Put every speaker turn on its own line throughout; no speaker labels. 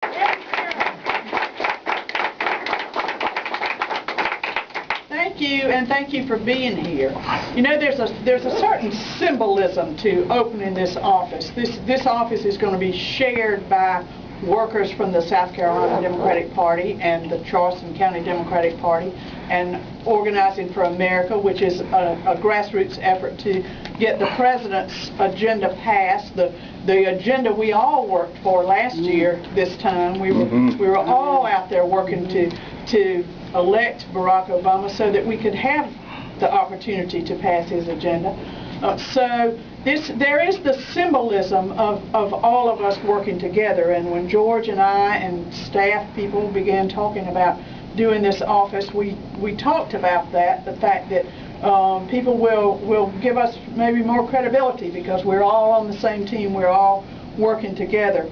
Thank you, and thank you for being here. You know, there's a certain symbolism to opening this office. This office is going to be shared by workers from the South Carolina Democratic Party and the Charleston County Democratic Party, and Organizing for America, which is a grassroots effort to get the president's agenda passed. The agenda we all worked for last year. This time we were all out there working to elect Barack Obama so that we could have the opportunity to pass his agenda. So there is the symbolism of all of us working together, and when George and I and staff people began talking about doing this office, we talked about that, the fact that people will give us maybe more credibility because we're all on the same team, we're all working together.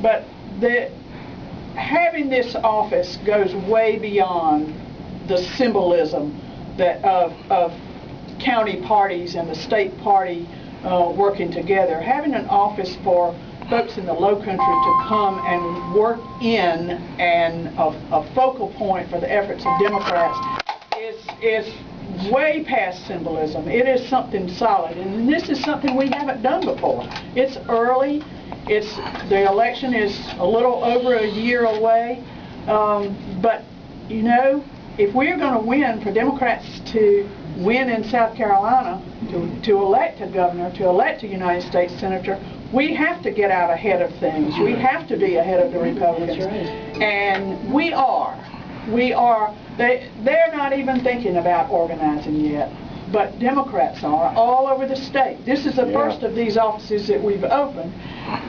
But having this office goes way beyond the symbolism that of county parties and the state party working together. Having an office for folks in the low country to come and work in, and a focal point for the efforts of Democrats is way past symbolism. It is something solid, and this is something we haven't done before. It's early. The election is a little over a year away, but you know, if we're going to win, for Democrats to win in South Carolina, to elect a governor, to elect a United States senator, we have to get out ahead of things. We have to be ahead of the Republicans, and we are. They're not even thinking about organizing yet, but Democrats are all over the state. This is the first of these offices that we've opened.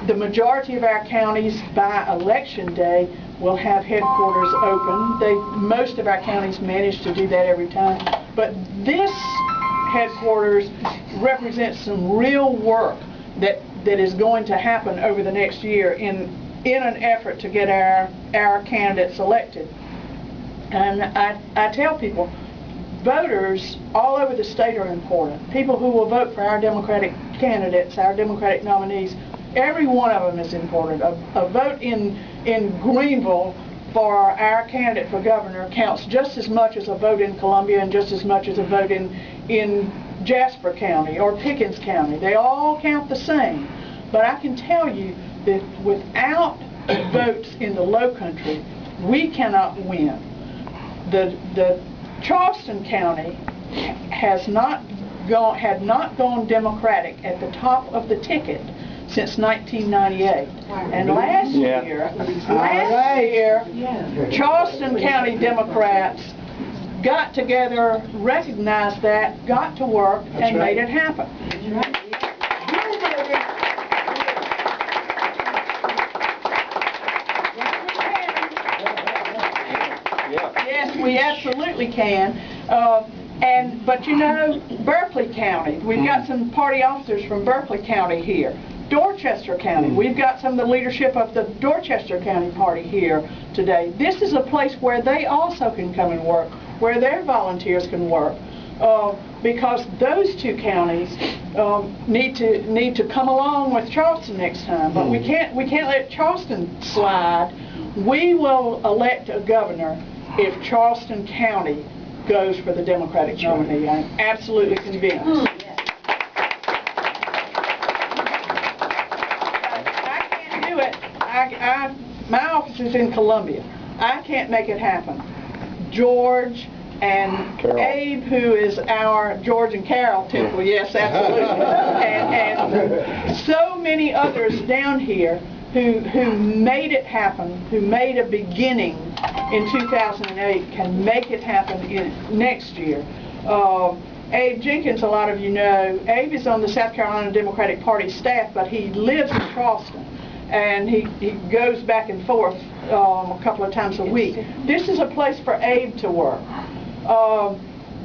The majority of our counties by election day will have headquarters open. Most of our counties manage to do that every time, but this headquarters represents some real work that is going to happen over the next year in an effort to get our candidates elected. And I tell people, voters all over the state are important. People who will vote for our Democratic candidates, our Democratic nominees, every one of them is important. A vote in Greenville for our candidate for governor counts just as much as a vote in Columbia, and just as much as a vote in Jasper County or Pickens County. They all count the same. But I can tell you that without votes in the low country, we cannot win. The Charleston County had not gone Democratic at the top of the ticket since 1998. And last year, Charleston County Democrats got together, recognized that, got to work, and made it happen. Yes, we absolutely can. But you know, Berkeley County, we've got some party officers from Berkeley County here. Dorchester County, we've got some of the leadership of the Dorchester County Party here today. This is a place where they also can come and work, where their volunteers can work, because those two counties need to come along with Charleston next time. But we can't let Charleston slide. We will elect a governor if Charleston County goes for the Democratic nominee. I'm absolutely convinced. I can't do it. My office is in Columbia. I can't make it happen. George and Carol. Abe, who is our George and Carol Temple, yes, absolutely, and so many others down here who made it happen, who made a beginning in 2008, can make it happen next year. Abe Jenkins, a lot of you know, Abe is on the South Carolina Democratic Party staff, but he lives in Charleston, and he goes back and forth a couple of times a week. This is a place for Abe to work.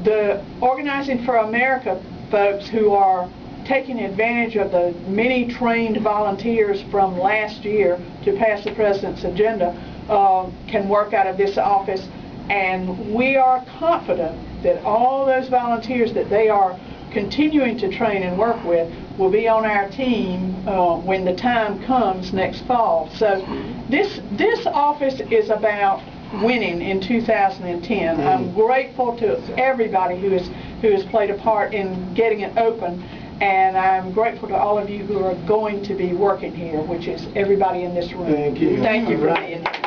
The Organizing for America folks who are taking advantage of the many trained volunteers from last year to pass the president's agenda can work out of this office, and we are confident that all those volunteers that they are continuing to train and work with will be on our team when the time comes next fall. So this office is about winning in 2010. I'm grateful to everybody who has played a part in getting it open, and I'm grateful to all of you who are going to be working here, which is everybody in this room.
Thank you.
Thank you for being here.